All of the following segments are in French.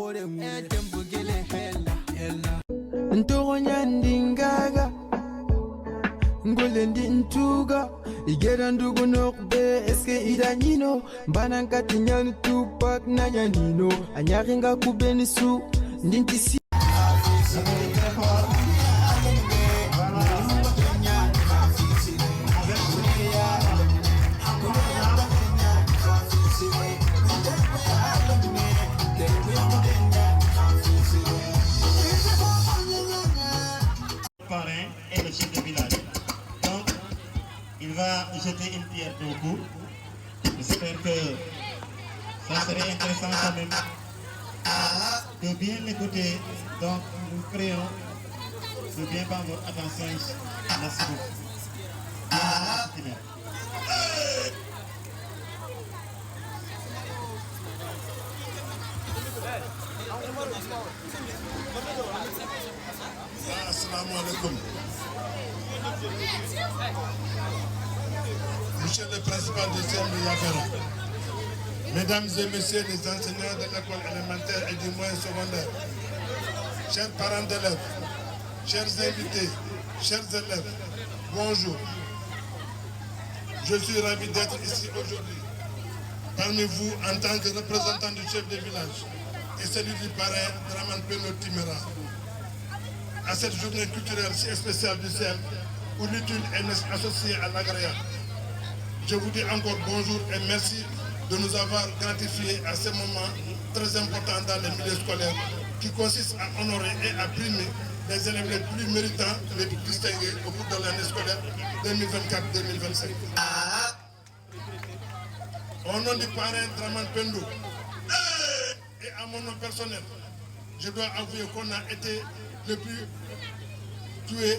hore mu tempo gele hella ntoro nyandingaga ngolendi ntuga igera ndugu nokbe eske idanyino mbanankati nyanu tupak na nyanino anyaringa kubenisu ndintisi parrain et le chef de village. Donc, il va jeter une pierre au cou. J'espère que ça serait intéressant quand même de bien l'écouter. Donc, nous prions de bien prendre votre attention. Merci beaucoup. Assalamu alaikum. Monsieur le principal de CEM de Yafera, mesdames et messieurs les enseignants de l'école élémentaire et du moyen secondaire, chers parents d'élèves, chers invités, chers élèves, bonjour. Je suis ravi d'être ici aujourd'hui, parmi vous en tant que représentant du chef de village et celui du parrain Draman Peno Timera. À cette journée culturelle si spéciale du CEM, où l'utile est associée à l'agréable. Je vous dis encore bonjour et merci de nous avoir gratifiés à ce moment très important dans les milieux scolaires qui consiste à honorer et à primer les élèves les plus méritants, les plus distingués au cours de l'année scolaire 2024-2025. Au nom du parrain Draman Pendo et à mon nom personnel, je dois avouer qu'on a été les plus doués,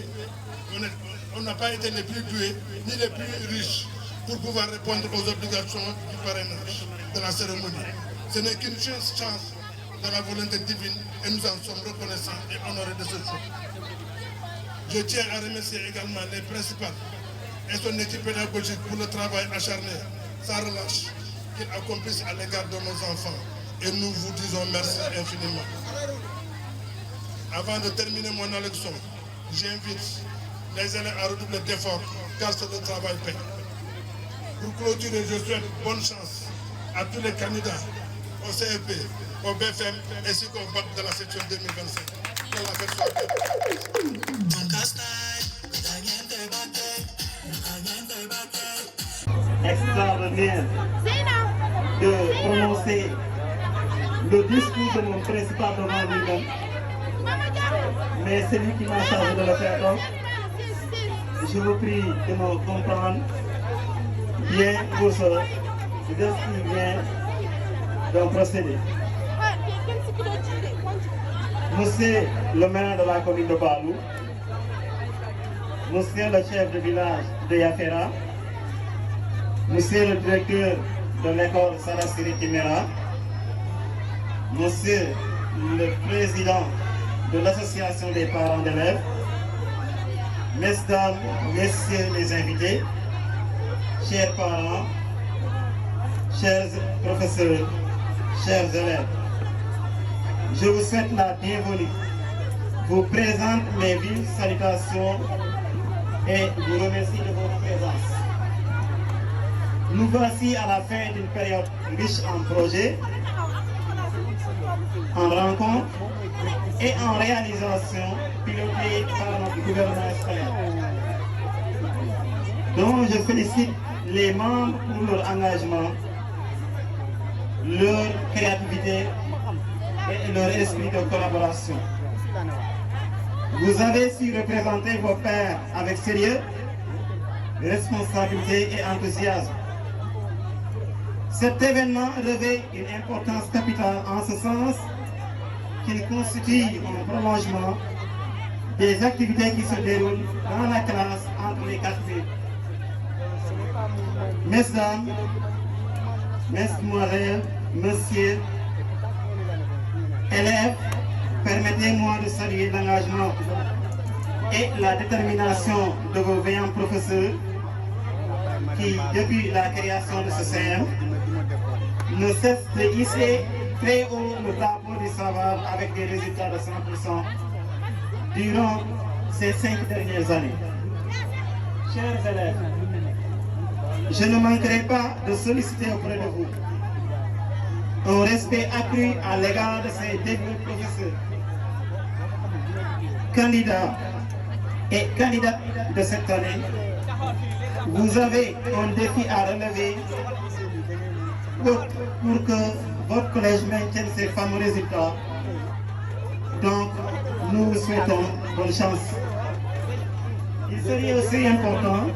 on n'a pas été les plus doués ni les plus riches pour pouvoir répondre aux obligations du parrainage de la cérémonie. Ce n'est qu'une chance de la volonté divine et nous en sommes reconnaissants et honorés de ce jour. Je tiens à remercier également les principales et son équipe pédagogique pour le travail acharné, sans relâche, qu'ils accomplissent à l'égard de nos enfants. Et nous vous disons merci infiniment. Avant de terminer mon leçon, j'invite les élèves à redoubler d'efforts car c'est le travail paye. Pour clôturer, je souhaite bonne chance à tous les candidats au CEP, au BFM ainsi qu'au bac de la section 2025. Que la fête soit belle. Extraordinaire de prononcer le discours de mon principal devant lui-même. Mais c'est lui qui m'a chargé de le faire, donc je vous prie de me comprendre bien pour ce qui vient d'un procédé. Monsieur le maire de la commune de Balou, monsieur le chef de village de Yafera, monsieur le directeur de l'école Sarasiri Timera, monsieur le président de l'association des parents d'élèves, mesdames, messieurs les invités, chers parents, chers professeurs, chers élèves, je vous souhaite la bienvenue. Vous présente mes vives salutations et vous remercie de votre présence. Nous voici à la fin d'une période riche en projets, en rencontres et en réalisation pilotée par notre gouvernement scolaire, dont je félicite les membres pour leur engagement, leur créativité et leur esprit de collaboration. Vous avez su représenter vos pairs avec sérieux, responsabilité et enthousiasme. Cet événement revêt une importance capitale en ce sens qu'il constitue un prolongement des activités qui se déroulent dans la classe entre les 4 murs. Mesdames, mesdemoiselles, messieurs, élèves, permettez-moi de saluer l'engagement et la détermination de vos veillants professeurs qui, depuis la création de ce CEM, ne cessent de hisser très haut le tableau du savoir avec des résultats de 100% durant ces 5 dernières années. Chers élèves, je ne manquerai pas de solliciter auprès de vous un respect accru à l'égard de ces débuts professeurs, candidats et candidates de cette année. Vous avez un défi à relever pour que votre collège maintienne ses fameux résultats. Donc, nous vous souhaitons bonne chance. Il serait aussi important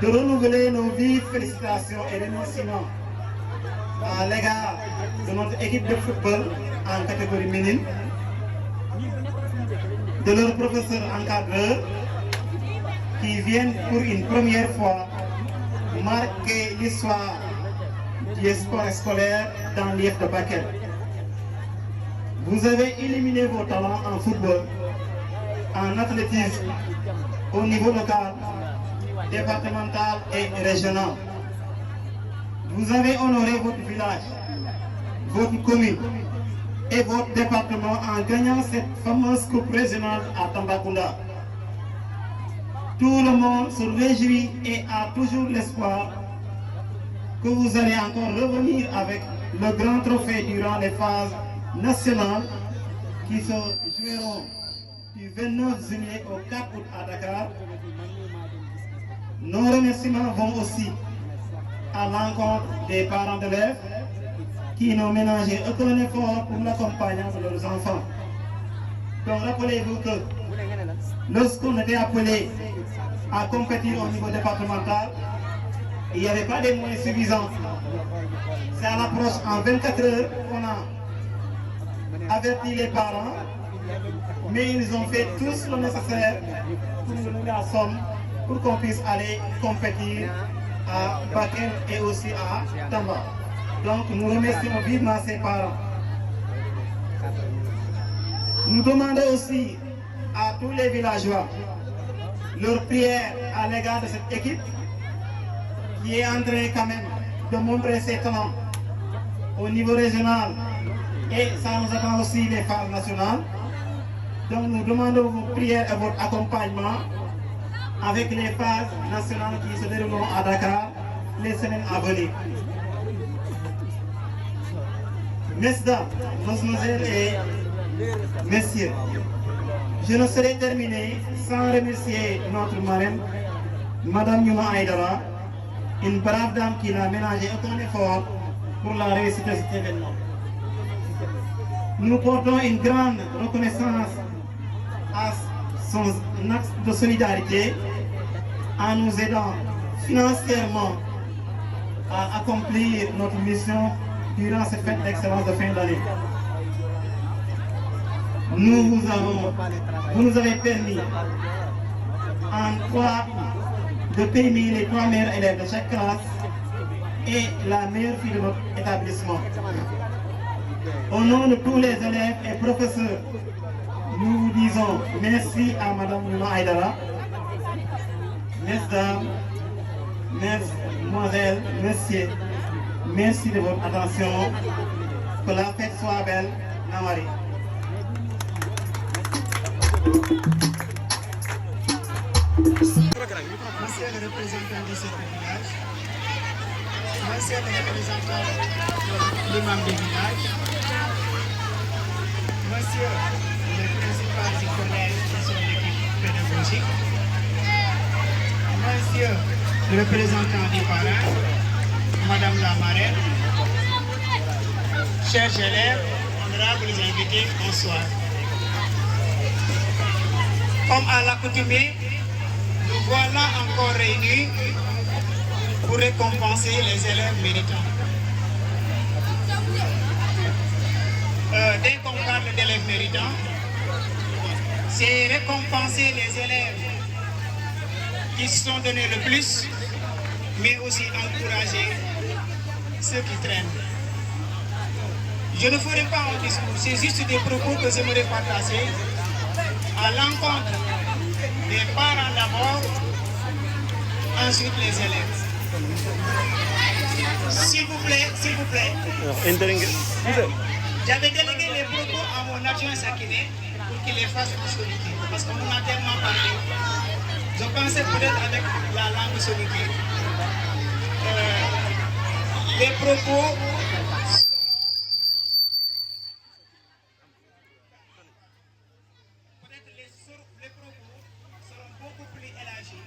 de renouveler nos vives félicitations et remerciements à l'égard de notre équipe de football en catégorie féminine, de leurs professeurs encadreurs qui viennent pour une première fois marquer l'histoire du sport scolaire dans l'IEF de Bakel. Vous avez éliminé vos talents en football, en athlétisme, au niveau local, départemental et régional. Vous avez honoré votre village, votre commune et votre département en gagnant cette fameuse coupe régionale à Tambacounda. Tout le monde se réjouit et a toujours l'espoir que vous allez encore revenir avec le grand trophée durant les phases nationales qui se joueront du 29 juillet au 4 août à Dakar. Nos remerciements vont aussi à l'encontre des parents d'élèves qui n'ont ménagé aucun effort pour l'accompagnement de leurs enfants. Donc rappelez-vous que lorsqu'on était appelé à compétir au niveau départemental, il n'y avait pas de moyens suffisants. C'est à l'approche en 24 heures qu'on a averti les parents, mais ils ont fait tout le nécessaire pour nous donner la somme pour qu'on puisse aller compétir à Bakel et aussi à Tamba. Donc nous remercions vivement ces parents. Nous demandons aussi à tous les villageois leur prière à l'égard de cette équipe qui est en train quand même de montrer ses talents au niveau régional et ça nous attend aussi les phases nationales. Donc nous demandons vos prières et votre accompagnement avec les phases nationales qui se dérouleront à Dakar les semaines à venir. Mesdames, mesdemoiselles et messieurs, je ne saurais terminer sans remercier notre marraine, Madame Yuma Aïdara, une brave dame qui n'a ménagé aucun effort pour la réussite de cet événement. Nous portons une grande reconnaissance à son acte de solidarité en nous aidant financièrement à accomplir notre mission durant cette fête d'excellence de fin d'année. Vous nous avez permis de payer les 3 meilleurs élèves de chaque classe et la meilleure fille de notre établissement. Au nom de tous les élèves et professeurs, nous vous disons merci à Madame Yuma Aïdara. Mesdames, mesdemoiselles, messieurs, merci de votre attention. Que la fête soit belle, Namari. Monsieur le représentant de ce village, monsieur le représentant de l'imam du village, monsieur le principal du collège de son équipe pédagogique, monsieur le représentant du parrain, madame la marraine, chers élèves, honorables invités, bonsoir. Comme à l'accoutumée, nous voilà encore réunis pour récompenser les élèves méritants. Dès qu'on parle d'élèves méritants, c'est récompenser les élèves qui se sont donnés le plus, mais aussi encourager ceux qui traînent. Je ne ferai pas un discours, c'est juste des propos que j'aimerais partager à l'encontre des parents d'abord, ensuite les élèves. S'il vous plaît, s'il vous plaît. J'avais délégué les propos à mon adjoint Sakiné pour qu'il les fasse en solitude. Parce qu'on en a tellement parlé. Je pensais peut-être avec la langue solitude. Les propos. Peut-être les propos seront beaucoup plus élargis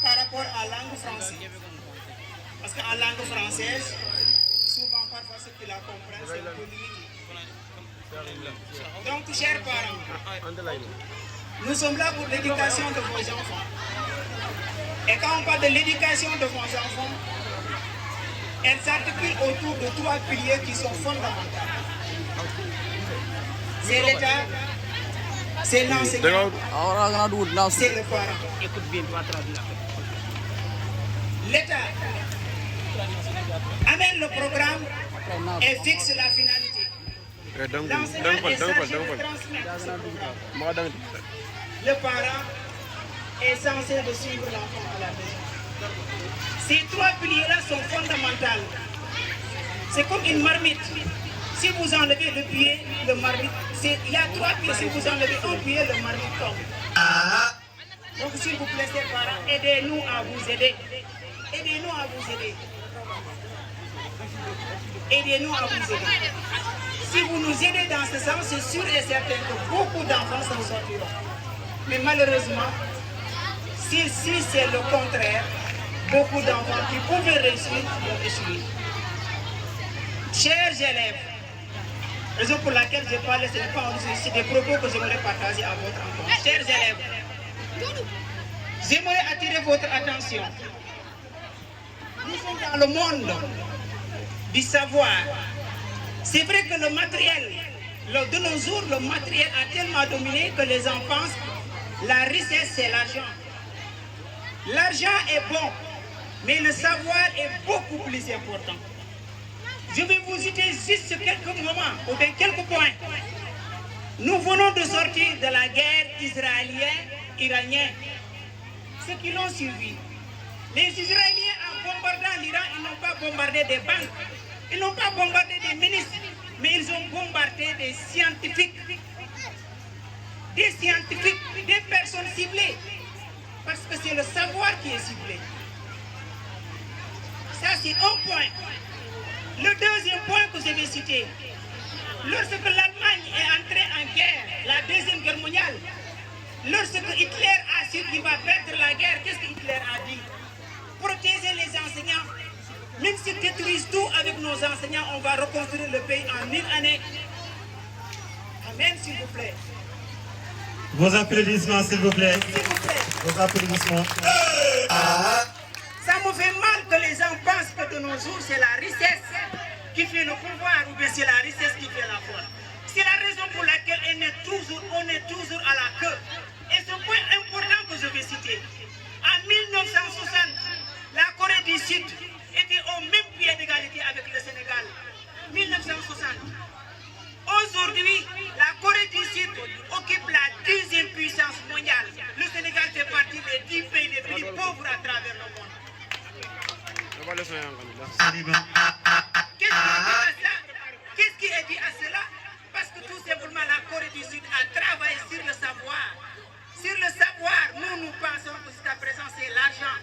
par rapport à la langue française. Parce qu'en langue française, souvent parfois ceux qui la comprennent, c'est un peu limité. Donc, chers parents, nous sommes là pour l'éducation de vos enfants. Et quand on parle de l'éducation de vos enfants, elle s'articule autour de 3 piliers qui sont fondamentaux. C'est l'État, c'est l'enseignant, c'est le parent. L'État amène le programme et fixe la finalité. L'enseignant est chargé de transmettre ce programme. Le parent est censé de suivre l'enfant à la maison. Ces 3 piliers-là sont fondamentaux. C'est comme une marmite. Si vous enlevez le pied, le marmite, il y a 3 pieds. Si vous enlevez un pied, le marmite tombe. Donc s'il vous plaît, les parents, aidez-nous à vous aider. Aidez-nous à vous aider. Aidez-nous à vous aider. Si vous nous aidez dans ce sens, c'est sûr et certain que beaucoup d'enfants s'en sortiront. Mais malheureusement, si c'est le contraire, beaucoup d'enfants qui pouvaient réussir vont échouer. Chers élèves, raison pour laquelle je parle, c'est des propos que j'aimerais partager à votre enfant. Chers élèves, j'aimerais attirer votre attention. Nous sommes dans le monde du savoir. C'est vrai que le matériel, de nos jours, le matériel a tellement dominé que les gens pensent que la richesse, c'est l'argent. L'argent est bon, mais le savoir est beaucoup plus important. Je vais vous citer juste quelques moments, ou bien quelques points. Nous venons de sortir de la guerre israélienne-iranienne. Ceux qui l'ont suivi. Les Israéliens, en bombardant l'Iran, ils n'ont pas bombardé des banques, ils n'ont pas bombardé des ministres, mais ils ont bombardé des scientifiques, des personnes ciblées, parce que c'est le savoir qui est ciblé. Ça, c'est un point. Le deuxième point que je vais citer, lorsque l'Allemagne est entrée en guerre, la Deuxième Guerre mondiale, lorsque Hitler a su qu'il va perdre la guerre, qu'est-ce que Hitler a dit? Protéger les enseignants. Même s'ils détruisent tout avec nos enseignants, on va reconstruire le pays en 1 année. Amen, s'il vous plaît. Vos applaudissements, s'il vous plaît. S'il vous plaît. Vos applaudissements. Ça me fait mal que les gens pensent que de nos jours, c'est la richesse qui fait le pouvoir ou bien c'est la richesse qui fait la force. C'est la raison pour laquelle on est toujours à la queue. Et ce point important que je vais citer, en 1960, la Corée du Sud était au même pied d'égalité avec le Sénégal. 1960. Aujourd'hui, la Corée du Sud occupe la 10e puissance mondiale. Le Sénégal fait partie des 10 pays les plus pauvres à travers le monde. Qu'est-ce qui est dit à cela? Parce que tout simplement la Corée du Sud a travaillé sur le savoir. Sur le savoir, nous pensons que jusqu'à présent c'est l'argent.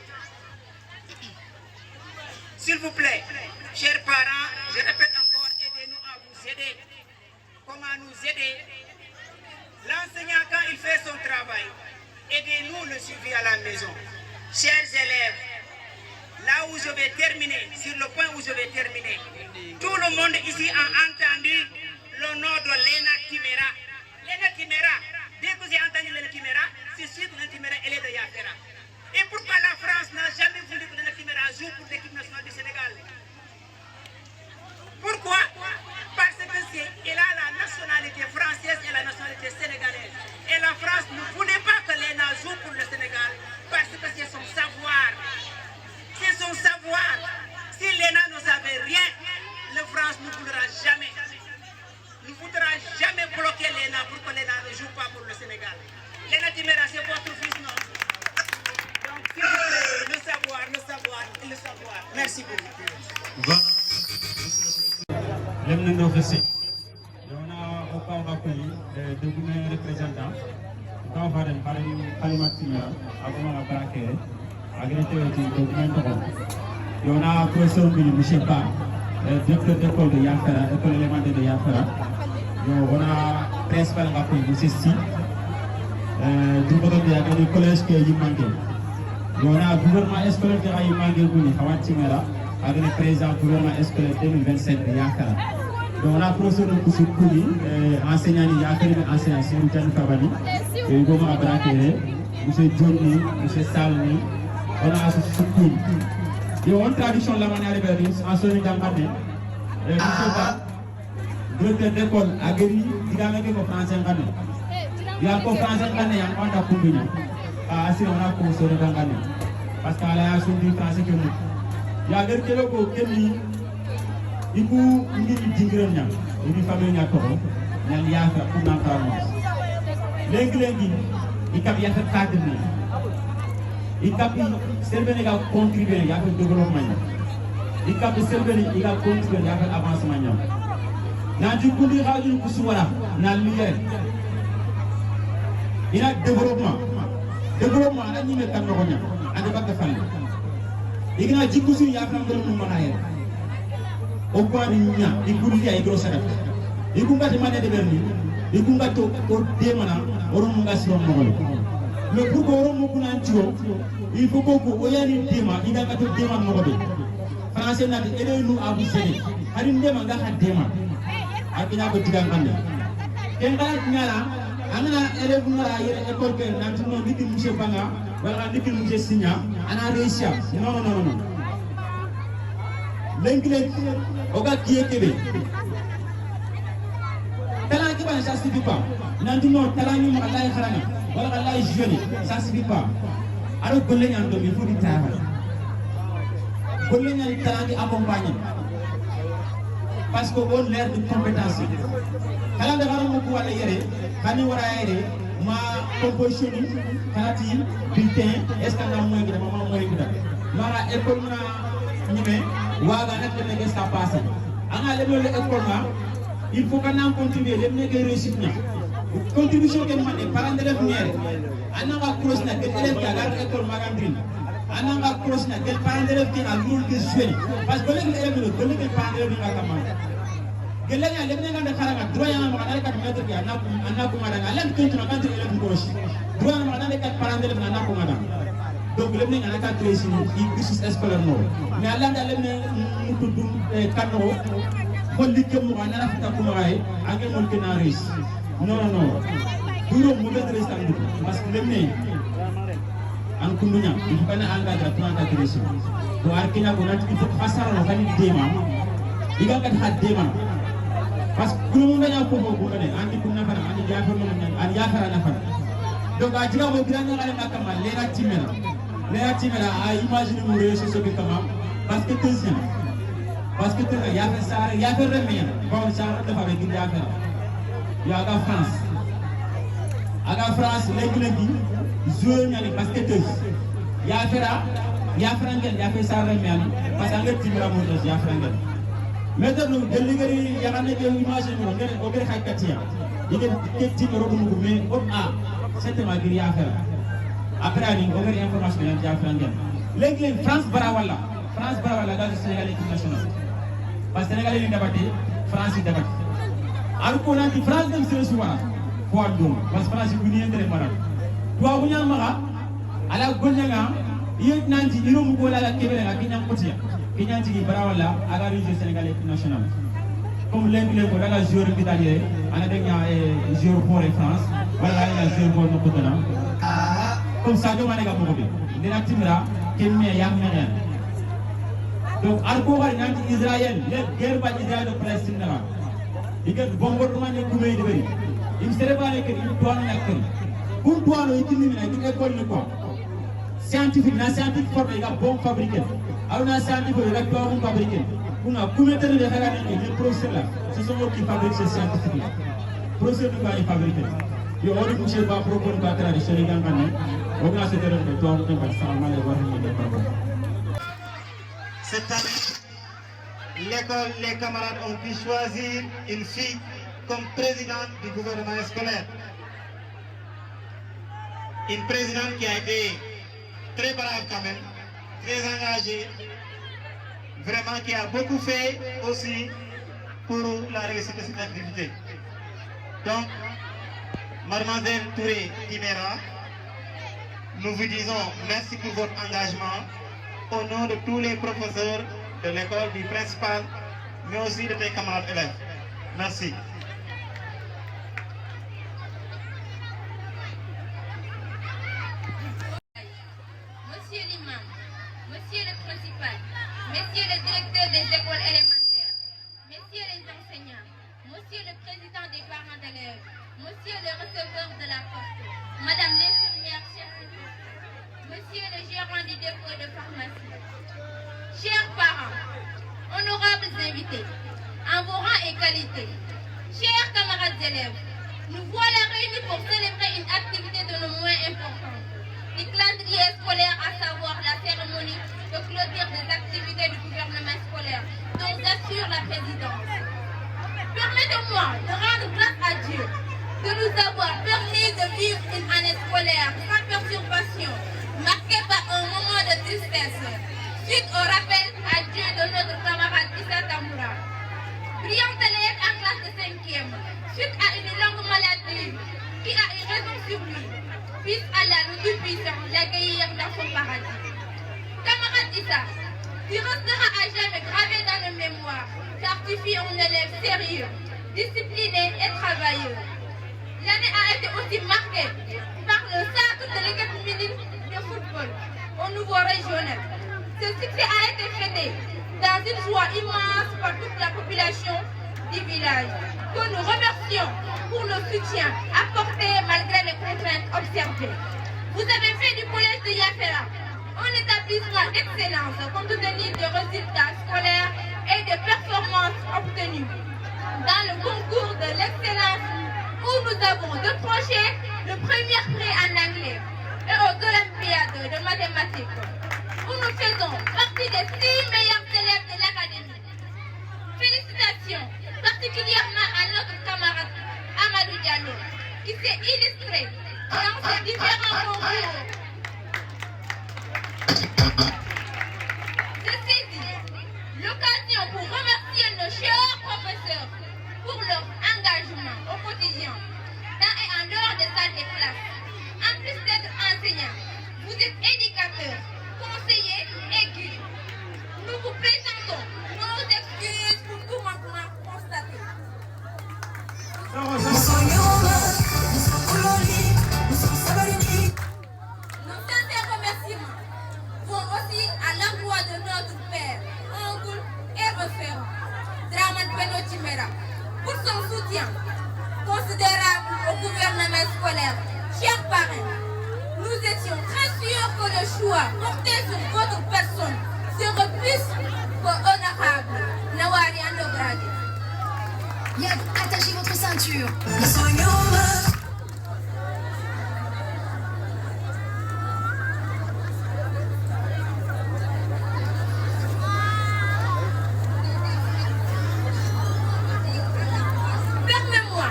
S'il vous plaît, chers parents, je répète encore, aidez-nous à vous aider. Comment nous aider? L'enseignant, quand il fait son travail, aidez-nous le suivi à la maison. Chers élèves, là où je vais terminer, sur le point où je vais terminer, tout le monde ici a entendu le nom de Lena Kimera. Lena Kimera, dès que j'ai entendu Lena Kimera, c'est sûr que Lena Kimera, elle est de Yafera. Et pourquoi la France n'a jamais voulu que Lena Kimera joue pour l'équipe nationale du Sénégal? Pourquoi? Parce que elle a la nationalité française et la nationalité sénégalaise. Et la France ne voulait pas que Lena joue pour le Sénégal parce que c'est son savoir. C'est son savoir. Si Lena ne savait rien, la France ne voudra jamais. lemnendo fesse yona o kaw ngakuli de gune representant kaw faden kalimat timera agoma nga brakere agrete ci document ko yona professeur bi monsieur Ba directeur d'école de Yafara école élémentaire de Yafara yo wona principal ngakuli monsieur Si du ko do ya gani collège ke yimange yona gouvernement scolaire de yimange guni xawat timera avec président gouvernement scolaire 2025 de Yafara. Donc on a professeur Koussoukouli, enseignant de Yafara, enseignant sur le terrain Kabali, et Goma Abrakere, M. Johnny, M. Salmi, on a Koussoukouli. Et on tradition de la manière de faire, enseignant dans le matin, M. Ba, directeur d'école, Ageri, il a mis au français en Ghana. Il a au français en Ghana, il y a un peu de si on a professeur dans Ghana. Parce qu'à la fin du français que nous. Ya der kelo ko kemi iku ngiri dingrenya ini famille nya ko nyal yafa pour na paramo lengi ikap yafa cadre ni ikap serbene ga contribuer yafa développement ikap serbene iga contribuer yafa avancement nya na jukundi haju ku suwara na liye ina développement na ñi me kan ko nya ande bakka falle igna jikusu ya fa ngol mu manaye o ko ni nya ikuri ya igro sakat ikunga de mane de berni ikunga to ko de mana oron mu ngasiro mogol le pour ko oron mu kunan tiro il faut ko o yani tema iga ka to tema mogol français na de ede nu abu sene hari ndema nga ha tema akina ko tigan kande ken kala nyala amana élève ngara yere école ke nan tino ngi monsieur Banga wala ngi monsieur Signa ana réussir non l'anglais oga kiekebe tala ki ban ça suffit pas nan tino tala ni ma lay xarana wala lay jeune ça suffit pas aro golle ñan do mi fu di tawa golle ñan tala di accompagner parce que on l'air de compétence kala da garu mo ko wala yere kani wara yere ma composition ni kanati bulletin est ce que na moy gida mama moy gida mara école na ñime waga nak le nege ska passer anga le le école ma il faut que na continuer le nege réussite na contribution ken ma des parents d'élèves ñere ananga cross na ke élève ka gar école magandrin ananga cross na ke parents d'élèves ki a rôle de jouer parce que les élèves le donner que parents d'élèves nga kamma gelanya lebne ngande kharanga droit yana ma dal kat maître bi anna ko madanga len ko tuna kan tele ko shi droit ma dal kat parent de na ko madanga donc lebne ngana ka tracy i bisus scolaire no mais Allah dal lebne mutudu kanno ko likke mo na rafita ko may angel mon ke na ris non duro mo be tracy tan parce que lebne an kundunya il faut na anga da tuna ka tracy to arkina ko nati il faut fasara no kan dema diga kat had dema parce que tout le monde a pour vous connaître andi kunna fara andi jafar mo andi jafara na fara donc a jira mo biranga ngale makama lera timera a imagine mo réussir ce que kama parce que tension parce que te ya fa sare ya fa remien bon sare de fa be jafar ya ga France léegi joueur ñani basketteuse ya fara ngel ya fa sare remien parce que ngel timera mo ya fara ngel maintenant deligari yakane ke image mo ngere o gere hakkatia dige ketti mo robu ko me on a c'était ma giri affaire après ani o gere information yan ja frangel léegi France bara wala ga Sénégal équipe nationale parce que Sénégal ni dabate France dabate al ko nanti France dem se suwa ko andum parce que France bu ni ndere mara to bu nyam maka ala gonyanga yek nanti iro mu ko la kebele ga kinyam kotia Kenyan tigi barawala aga région Sénégal équipe nationale comme l'anglais ko daga joueur bi dajé ana degna joueur pour France wala ina joueur pour no kotana comme Sadio Mané ga mo bi dina timra kemme yam menen donc alko war nanti Israël le guerre ba Israël de Palestine na diga bombardement ne kumé de bari im serebane ke im toan na ke pour toan o itini na ki école ni ko scientifique formé ga bon fabriqué Auna scientifique il a pas un fabriqué. On a combien de temps les professeurs là, ce sont eux qui fabriquent ces scientifiques. Professeurs ne pas fabriquer. Il y a autre chose pas proposer pas tradition les gars maintenant. On a cette erreur de toi on va ça mal les voir les problèmes. Cette année l'école, les camarades ont pu choisir une fille comme présidente du gouvernement scolaire. Une présidente qui a été très brave quand même, très engagée, vraiment qui a beaucoup fait aussi pour la réussite de cette activité. Donc, Mademoiselle Touré Timéra, nous vous disons merci pour votre engagement au nom de tous les professeurs de l'école, du principal, mais aussi de tes camarades élèves. Merci. Monsieur l'imam, monsieur le principal, messieurs les directeurs des écoles élémentaires, messieurs les enseignants, monsieur le président des parents d'élèves, monsieur le receveur de la poste, madame l'infirmière chef, monsieur le gérant du dépôt de pharmacie, chers parents, honorables invités, en vos rangs et qualités, chers camarades élèves, nous voilà réunis pour célébrer une activité de nos moins importantes du calendrier scolaire, à savoir la cérémonie de clôture des activités du gouvernement scolaire dont j'assure la présidence. Permettez-moi de rendre grâce à Dieu de nous avoir permis de vivre une année scolaire sans perturbation, marquée par un moment de tristesse, suite au rappel à Dieu de notre camarade Issa Tamura. Brillante élève en classe de 5e, suite à une longue maladie qui a eu raison sur lui. Puisse Allah, le Tout-Puissant, l'accueillir dans son paradis. Camarade Issa, tu resteras à jamais gravé dans nos mémoires, car tu fus un élève sérieux, discipliné et travailleux. L'année a été aussi marquée par le sacre de l'équipe féminine de football au niveau régional. Ce succès a été fêté dans une joie immense par toute la population du village, que nous remercions pour le soutien apporté malgré les contraintes observées. Vous avez fait du collège de Yafera un établissement d'excellence compte tenu des résultats scolaires et des performances obtenues dans le concours de l'excellence où nous avons décroché le premier prix en anglais et aux Olympiades de mathématiques où nous faisons partie des 6 meilleurs élèves de l'académie. Félicitations particulièrement à notre camarade Amadou Diallo qui s'est illustré dans ces différents concours. Je saisis l'occasion pour remercier nos chers professeurs pour leur engagement au quotidien, dans et en dehors des salles de classe. En plus d'être enseignants, vous êtes éducateurs, conseillers et guides. Nous vous présentons nos excuses pour tout manquement constaté. Nos sincères remerciements vont aussi à l'endroit de notre père, oncle et référent, Dramane Peno Timéra, pour son soutien considérable au gouvernement scolaire. Chers parents, nous étions très sûrs que le choix porté sur votre personne serait plus qu'honorable. Nawari Andogradi. Yad, attachez votre ceinture. Permettez-moi,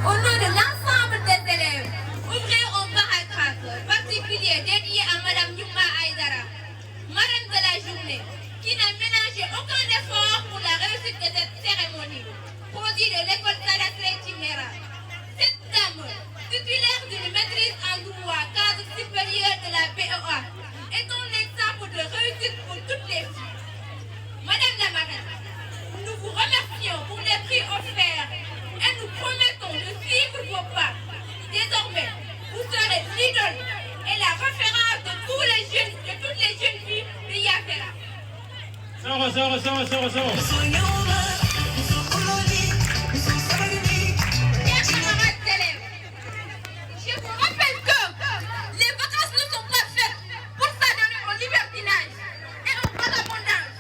au nom de l'ensemble des élèves, ouvrir un paragraphe particulier dédié à Madame Yuma Aïdara, marraine de la journée, qui n'a ménagé aucun effort pour la réussite de cette cérémonie, produit de l'école Sadasré Timéra. Cette dame, titulaire d'une maîtrise en droit cadre supérieur de la BEA, est un exemple de réussite pour toutes les filles. Madame la marraine, nous vous remercions pour les prix offerts et nous promettons de suivre vos pas. Désormais, vous serez l'idole et la référence de tous les jeunes, de toutes les jeunes filles de Yafera. Chers camarades élèves, je vous rappelle que les vacances ne sont pas faites pour s'adonner au libertinage et au vagabondage.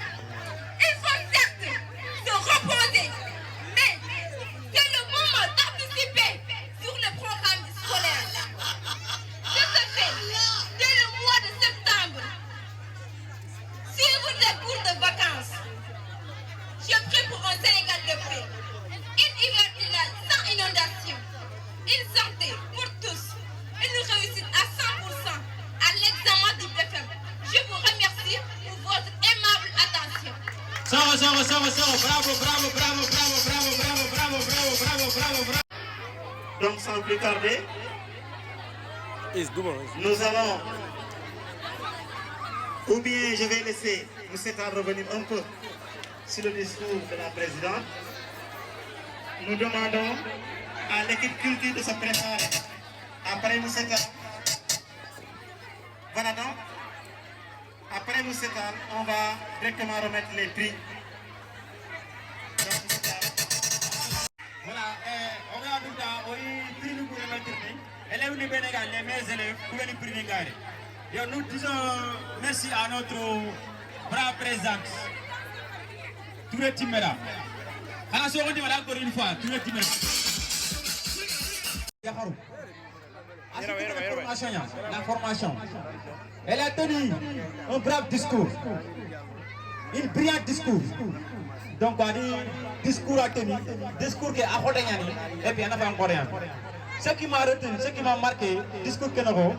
Il faut certes se reposer, mais c'est le moment d'anticiper sur le programme scolaire. De ce fait, dès le mois de septembre, suivre les cours de vacances. santé pour tous, une réussite à 100% à l'examen du BFM. Je vous remercie pour votre aimable attention. Bravo. Donc sans plus tarder, nous allons, ou bien je vais laisser M. Tal revenir un peu sur le discours de la présidente. Nous demandons à l'équipe culture de se préparer. Après M. Tal, voilà donc, après M. Tal, on va directement remettre les prix. Voilà, on va nous prix nous pour remettre élèves du Bénégal, les meilleurs élèves pour venir prix de nous disons merci à notre brave présidente. Tout le team là. Alors, si on dit encore une fois, tout le team là. La formation. Elle a tenu un brave discours. Un brillant discours. Donc, on dit discours à tenir, discours qui est à Rodéani, et puis on a fait encore rien. Ce qui m'a retenu, ce qui m'a marqué, discours que nous avons,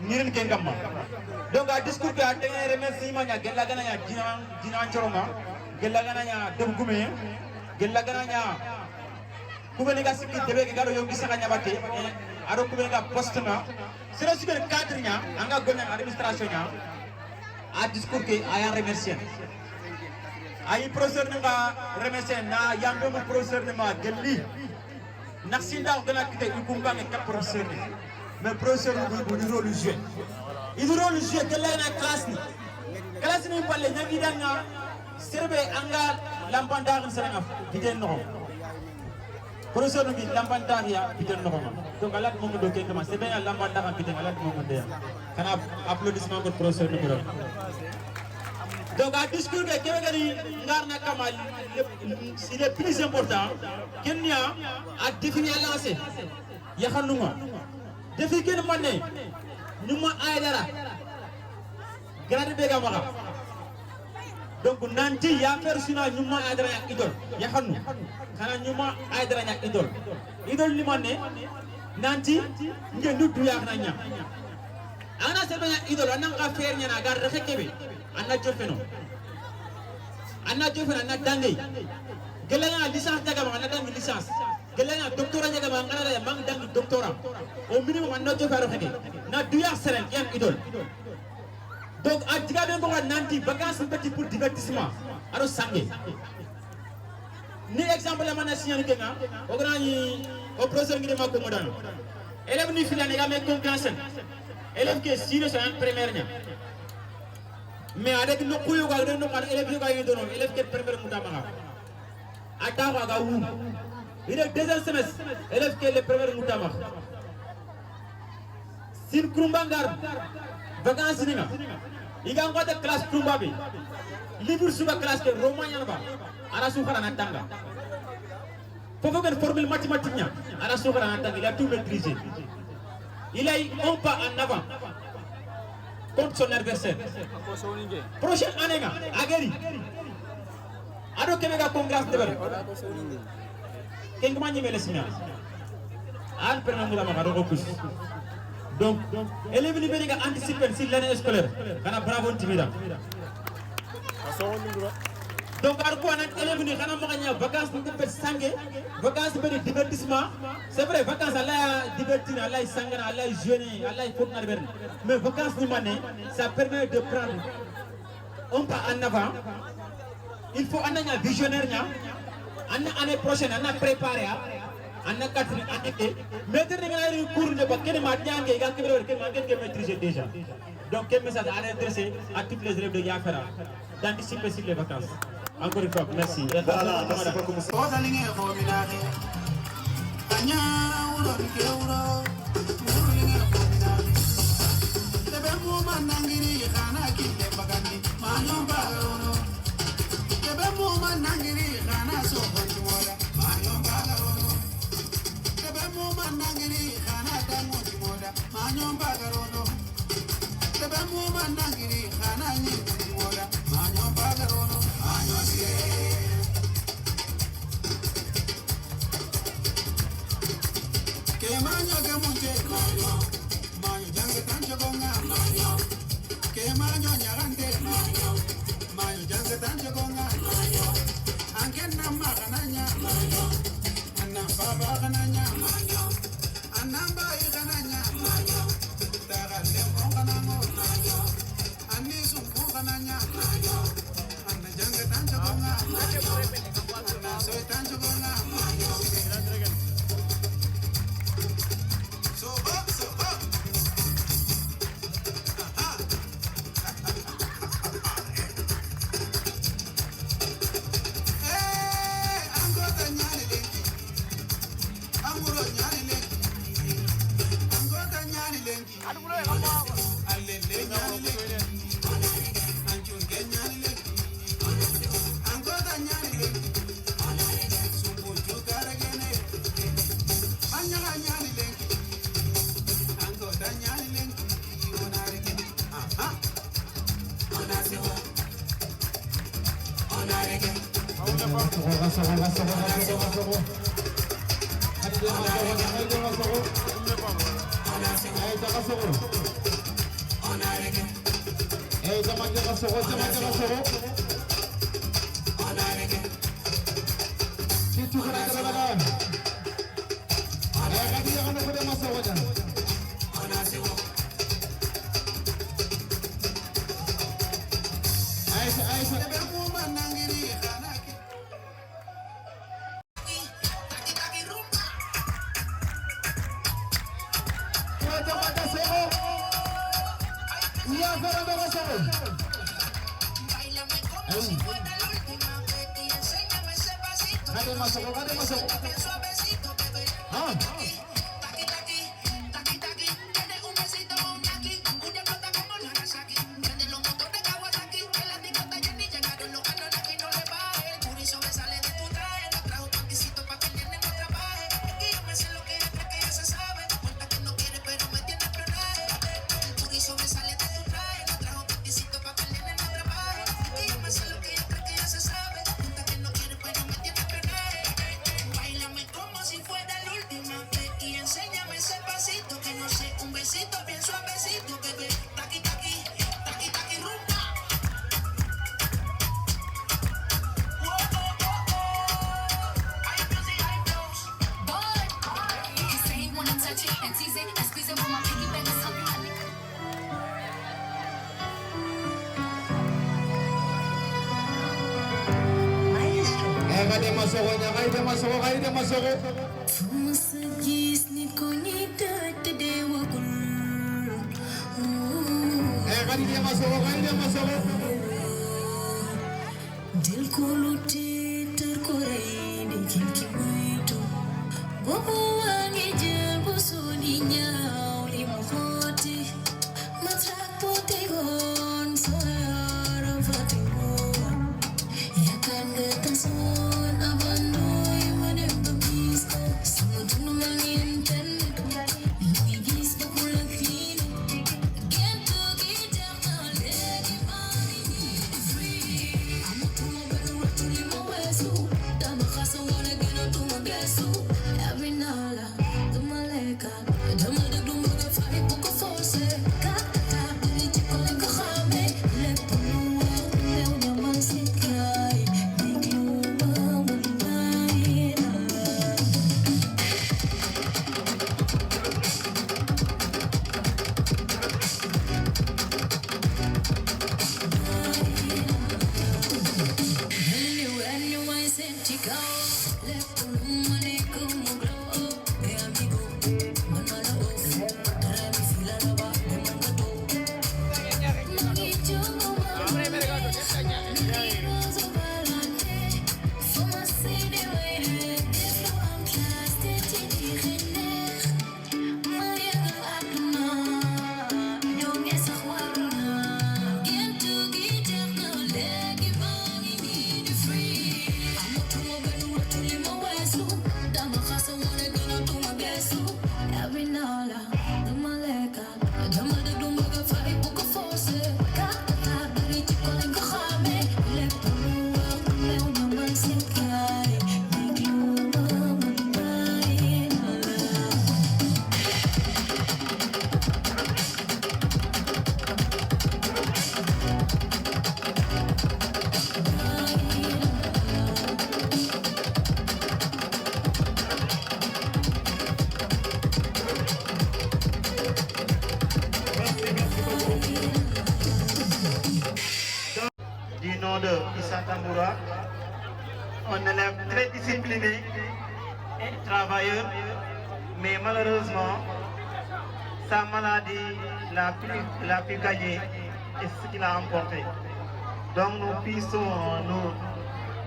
Nirin Kengama. Donc, un discours qui a tenu remerciement à Gelagana, Dina Choroma, Gelagana, Domgume, Gelagana, Kubenega Siki, Debega Yogi Sakanyabate, Arokubega Postana. C'est le super cadre, Anga Gonan administration, un discours qui a remercié. Ayi professeur nga remercier na yambe mo professeur ne ma gelli naksinda ngana kite ikumba nge ka professeur mais professeur bu du rôle jouer il rôle jouer que la classe ni palle nyagi danga serbe anga lampandar seranga biden no professeur ngi lampandar ya biden no donc alat mo do ke kama sebe lampandar biden alat mo de kana applaudissement pour professeur numéro. Donc, un discours que Kevin Ngarna Kamal, c'est le plus important, Kenya a défini à lancer. Yahanuma. Défi que nous mané, nous m'a aidera. Grande Begamara. Donc, Nanti, Yafer Suna, nous m'a aidera idol. Yahanu. Kana nous m'a aidera idol. Idol ni mané, Nanti, nous du Yahnanya. Ana Sebanya idol, Ananga Fernia, Garde Kebe. Anna Jofeno, Anna Dangay. Gelaya licence Jagama, Anna Dang licence. Gelaya doctorat Jagama, Anna Mang Dang doctorat. Au minimum, Anna Jofero Hege. Na Duya Seren, Yam Idol. Donc, à Tigabengo, Nanti, vacances petit pour divertissement. Alors, Sangé. Ni exemple, la manation de Kena, au grand, au professeur Guillemot Commodano. Élève ni filan, mais confiance. Élève qui est sérieux, c'est un premier. Mais avec nos couilles, on va nous faire élèves qui est premier Moutamaha. Atawa Gaou. Il est deuxième semestre, élève qui est le premier Moutamaha. Sin Krumbangar, vacances, il y a encore de classe Krumbabi. Libre sous la classe de Romayanaba, à la Soukara Natanga. Pour faire une formule mathématique, à la Soukara Natanga, il a tout maîtrisé. Il a un pas en avant. Contre son adversaire. Prochaine année, Agari. Ado Kemega Congrès de Bel. Kengmani Melesina. Al Pernamula Magarocus. Donc, elle est venue anticiper si l'année scolaire. Kana bravo Timida. Donc, elle est venue à vacances de sangue, vacances de divertissement. C'est vrai, vacances à la divertir, à la sangue, à la jeûner, à la fournaire. Mais vacances de monnaie, ça permet de prendre un pas en avant. Il faut un visionnaire, l'année prochaine, on a préparé, on a 4 années. Maintenant, on a un cours de bac, on a maîtrisé déjà. Donc, quel message à adresser à tous les élèves de Yafara d'anticiper sur les vacances. Encore une fois, merci. Voilà, merci beaucoup, monsieur. discipliné et travailleur, mais malheureusement, sa maladie l'a pu gagner et ce qu'il a emporté. Donc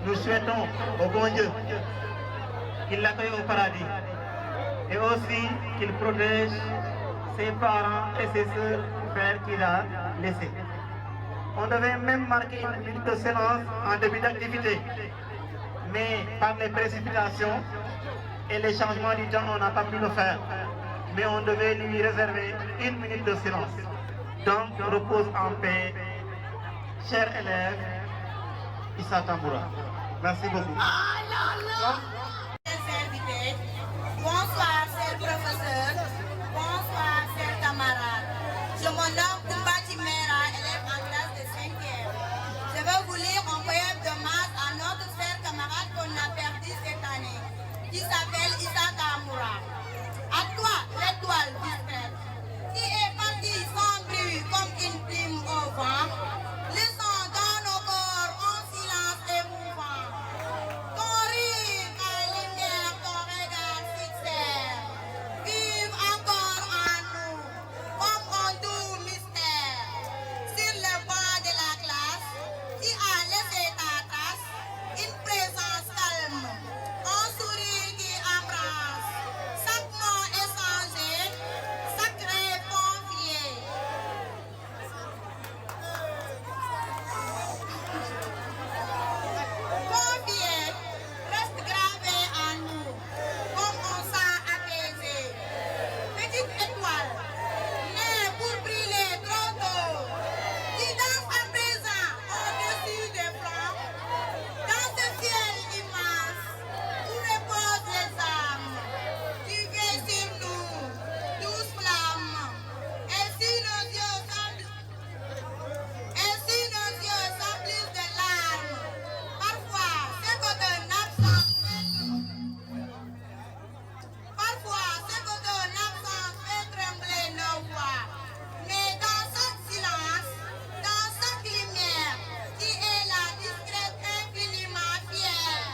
nous souhaitons au bon Dieu qu'il l'accueille au paradis et aussi qu'il protège ses parents et ses sœurs, frères qu'il a laissés. On devait même marquer une minute de silence en début d'activité, mais par les précipitations et les changements du temps, on n'a pas pu le faire. Mais on devait lui réserver une minute de silence. Donc, repose en paix, cher élève Issa Tamboura. Merci beaucoup. Bonsoir, chers professeurs. Bonsoir, chers camarades. Je me nomme Koumba Timera, élève en classe de 5e. Je vais vous lire un poème de maths à notre cher camarade qu'on a perdu cette année, qui s'appelle Issa Tamboura. À toi, l'étoile discrète, qui est partie sans bruit comme une plume au vent, laissant dans nos corps un silence émouvant. Ton rire, ta lumière, ton regard fixé, vive encore en nous, comme un doux mystère. Sur le banc de la classe, qui a laissé ta trace, une présence calme, un sourire qui embrasse. Chaque mot échangé, sacré confié. Confié reste gravé en nous, comme on s'est apaisé. Petite étoile, née pour briller trop tôt, qui danse à présent au-dessus des flancs, dans ce ciel immense, où reposent les âmes. Tu veilles sur nous, douce flamme, ainsi nos yeux s'emplissent de larmes. Parfois, c'est que d'un absence fait trembler nos voix. Mais dans chaque silence, dans chaque lumière, qui est la discrète infiniment fière.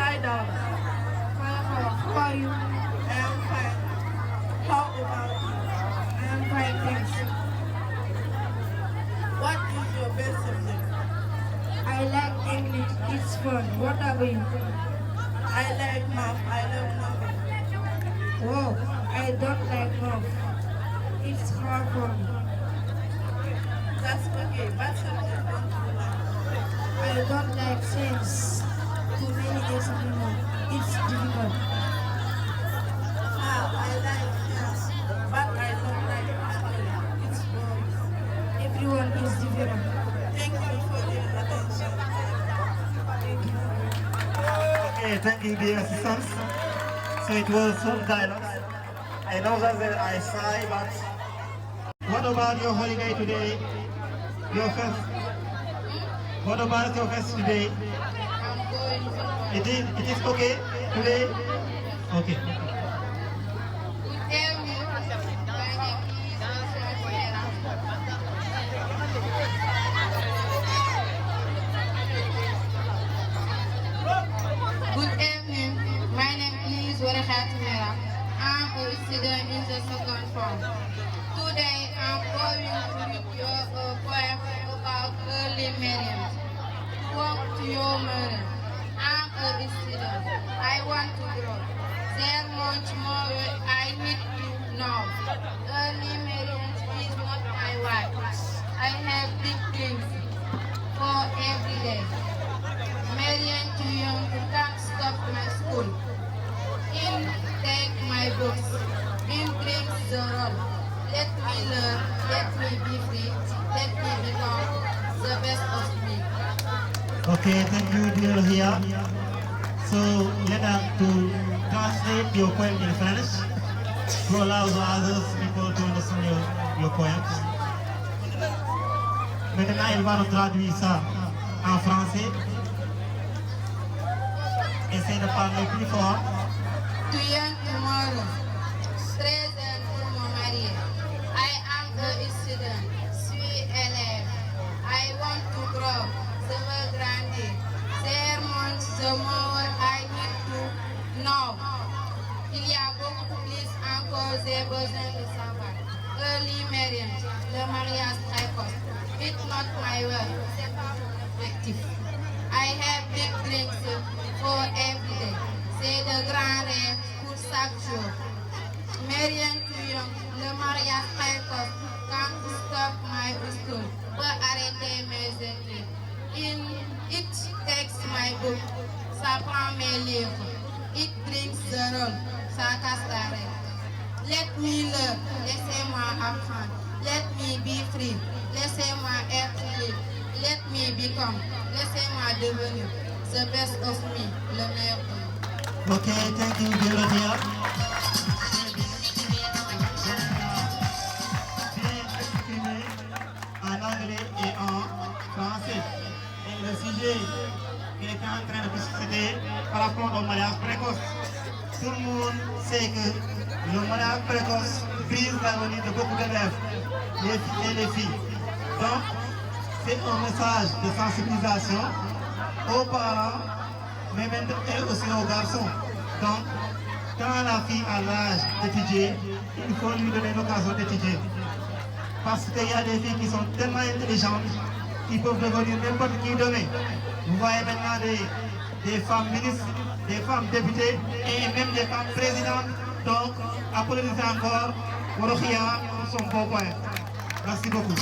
Hi, Donna. How are you? I am fine. How about you? I am fine, thanks. What is your best subject? I like English. It's fun. What about you? I like math. I love numbers. Whoa, I don't like math. It's hard for me. That's okay. What subject don't you like? I don't like science. Too many experiments. It's difficult. I like science, but I don't like history. It's boring. Everyone is different. Thank you for your attention. Thank you. Okay, thank you, dear assistants. So it was some dialogues. I know that I sigh, but what about your holiday today? Your fest? What about your fest today? It is okay today? Okay. Good evening. My name is Warakhat Mera. I'm a student in the second form. Today I'm going to read you a poem about early marriage. Welcome to your mother. I'm a student. I want to grow. There's much more I need to know. Early marriage is not my wife. I have big dreams for every day. Marrying too young to can't stop my school. In take my books. In brings the role. Let me learn. Let me be free. Let me become the best of me. Okay, thank you, dear Ria. So let us to translate your poem in French to allow the others people to understand your poems. Maintenant, il va nous traduire ça en français. Essayez de parler plus fort. Too young tomorrow. Très jeune pour me marier. I am a student. Suis élève. I want to grow. Je veux grandir. There months the more I need to know. Il y a beaucoup plus encore, j'ai besoin de savoir. Early marriage, le mariage précoce. It's not my way, c'est pas mon objectif. I have big dreams for every day. C'est de grands rêves pour chaque jour. Mariant too young, le mariage précoce. Can't stop my school, peut arrêter mes études. It takes my book, ça prend mes livres. It brings the roll, ça casse la règle. Let me learn, laissez-moi apprendre. Let me be free, laissez-moi être libre. Let me become, laissez-moi devenir. The best of me, le meilleur de moi. Ok, thank you, Dorothea. Bien exprimé en anglais et en français. Et le sujet qu'il était en train de discuter par rapport au mariage précoce. Tout le monde sait que le mariage précoce brise l'avenir de beaucoup d'élèves, les filles et les filles. Donc, c'est un message de sensibilisation aux parents, mais même et aussi aux garçons. Donc, quand la fille a l'âge d'étudier, il faut lui donner l'occasion d'étudier. Parce qu'il y a des filles qui sont tellement intelligentes qu'ils peuvent devenir n'importe qui demain. Vous voyez maintenant des femmes ministres, des femmes députées et même des femmes présidentes. Donc, applaudissez encore Dorothea pour son beau point. Merci beaucoup.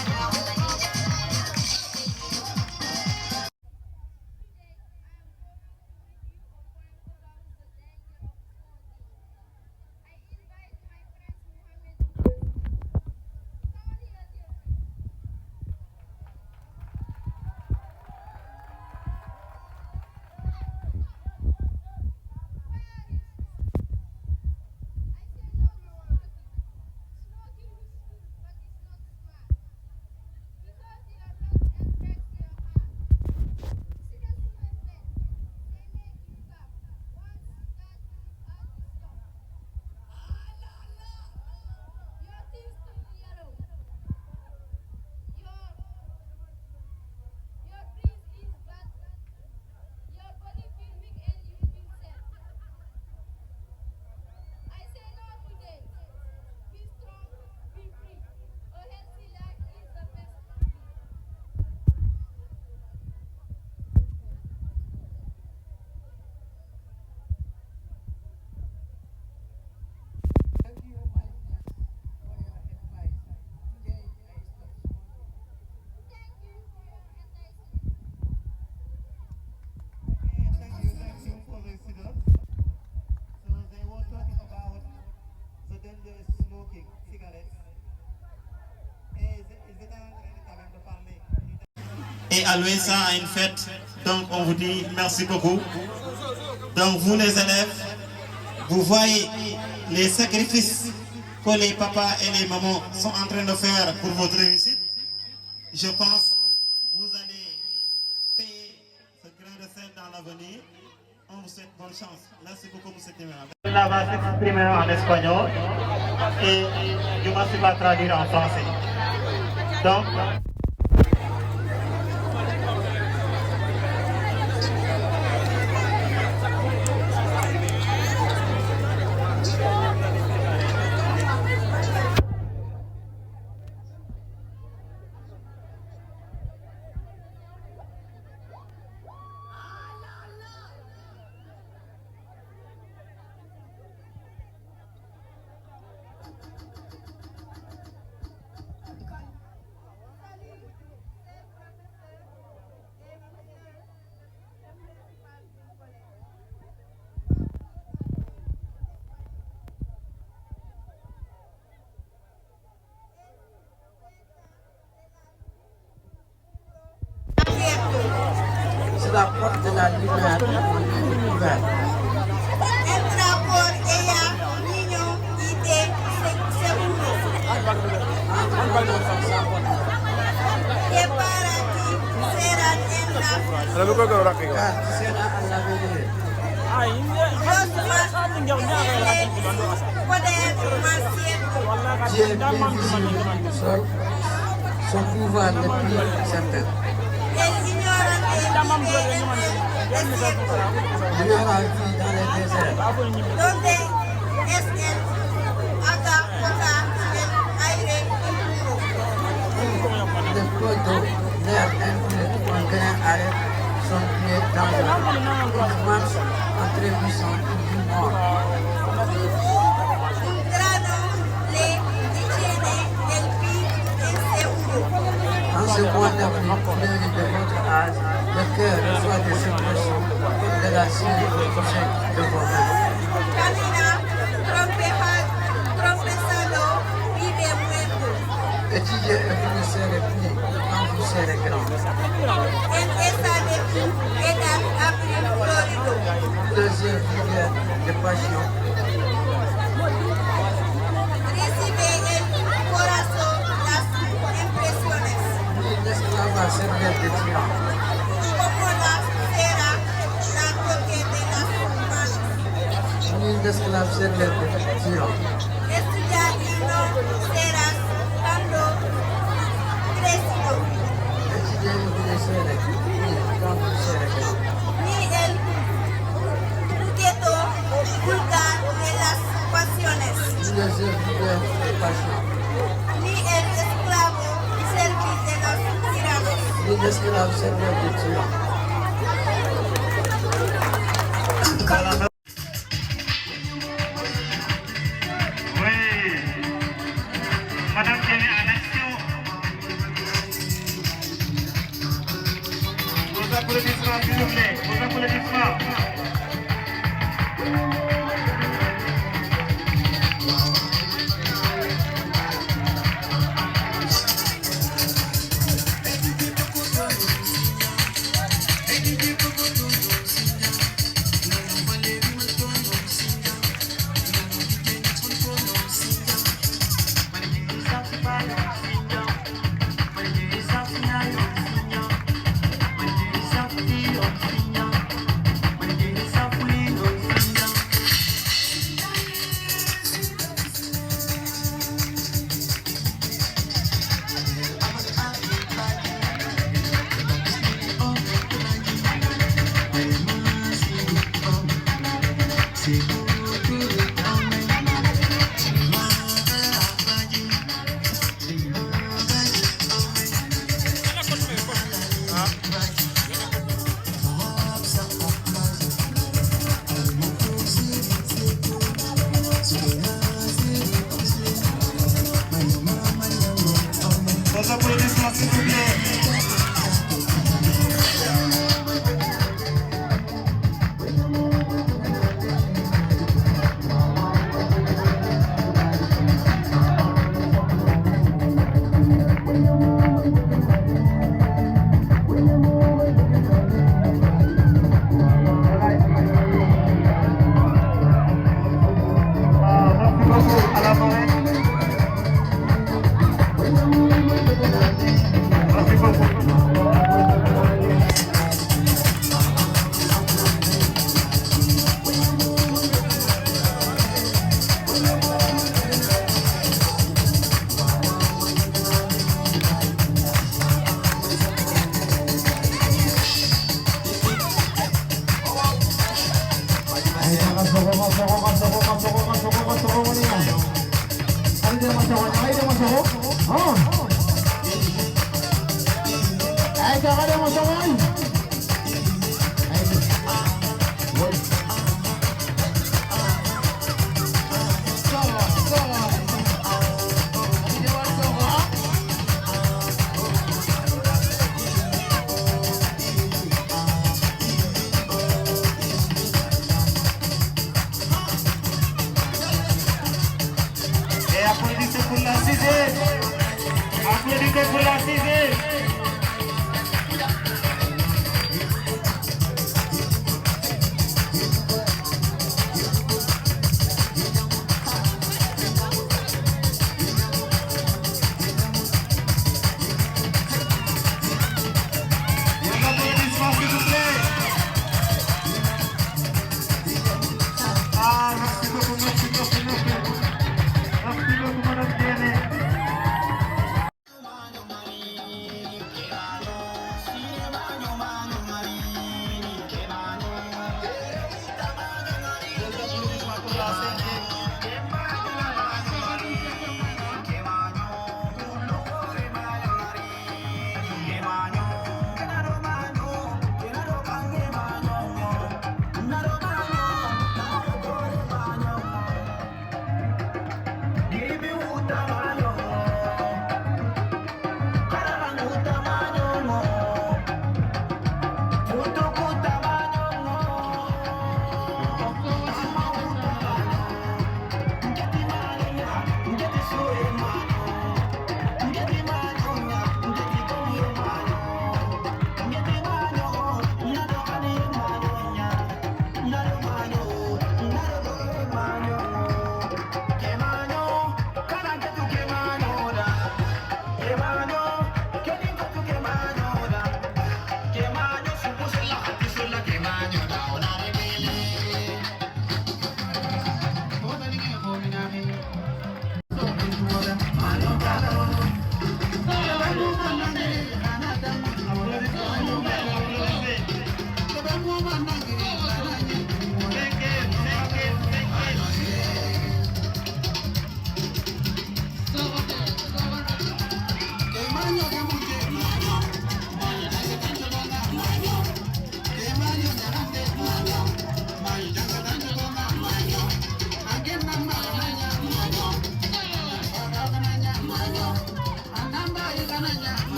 Et à l'USA a une fête, donc on vous dit merci beaucoup. Donc vous les élèves, vous voyez les sacrifices que les papas et les mamans sont en train de faire pour votre réussite. Je pense que vous allez payer ce grain de sel dans l'avenir. On vous souhaite bonne chance. Merci beaucoup pour cette numéro. Là va s'exprimer en espagnol et je ne vais pas traduire en français. Donc, c'est la porte de la lumière ouverte. Entra por ella, niño, y te seguro. Que para ti serán en la Será en l'avenir. Dieu est bien visible, son pouvoir n'est plus certain. L'ignorant vit dans les déserts. Le peu d'eau, l'air inclus, un grain arrête son pied dans l'eau. Il marche en trébuchant du mort. En ce mois d'avril, fleuri de votre âge, le cœur reçoit des impressions de la cire de vos mains. Étudiez et vous ne serez plus quand vous serez grand. Deuxième rivière de passion. L'esclave va servir de tyran. Ni l'esclave servir de tyran. Étudiez et vous ne serez plus quand vous serez grand. Ni les rivières de passion. Ni l'esclave servir de tyran. Madame Kenney à l'action. Vos applaudissements, s'il vous plaît. Vos applaudissements. Vos applaudissements, s'il vous plaît. Applaudissez pour la sixième. Applaudissez pour la sixième.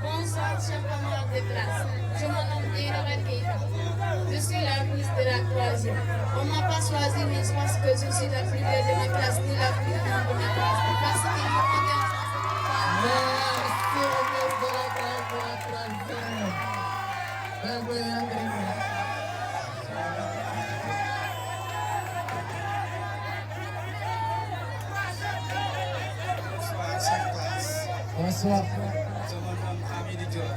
Bonsoir, chers camarades de classe. Je me nomme Ira Keita. Je suis la ministre de la 3e. On ne m'a pas choisi, mais je pense que je suis la plus belle de ma classe, ni la plus grande de ma classe. Parce qu'il me regarde. Bonsoir. Je me nomme Hamid Diop.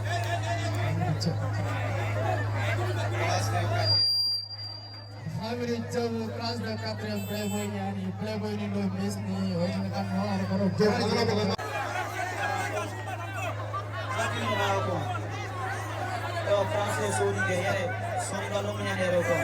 Hamid Diop, classe de 4e, Playboy Yani, Playboy ni lo Miss ni, Ojina Kano, Français Sodi de yere soni ba lomu nyane ko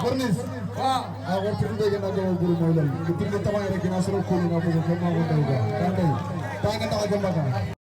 Bernis, awak cerita yang ada guru malam. Kita tahu yang kita nasrul kulit apa yang kita mahu tahu. Tangan tak akan bakar.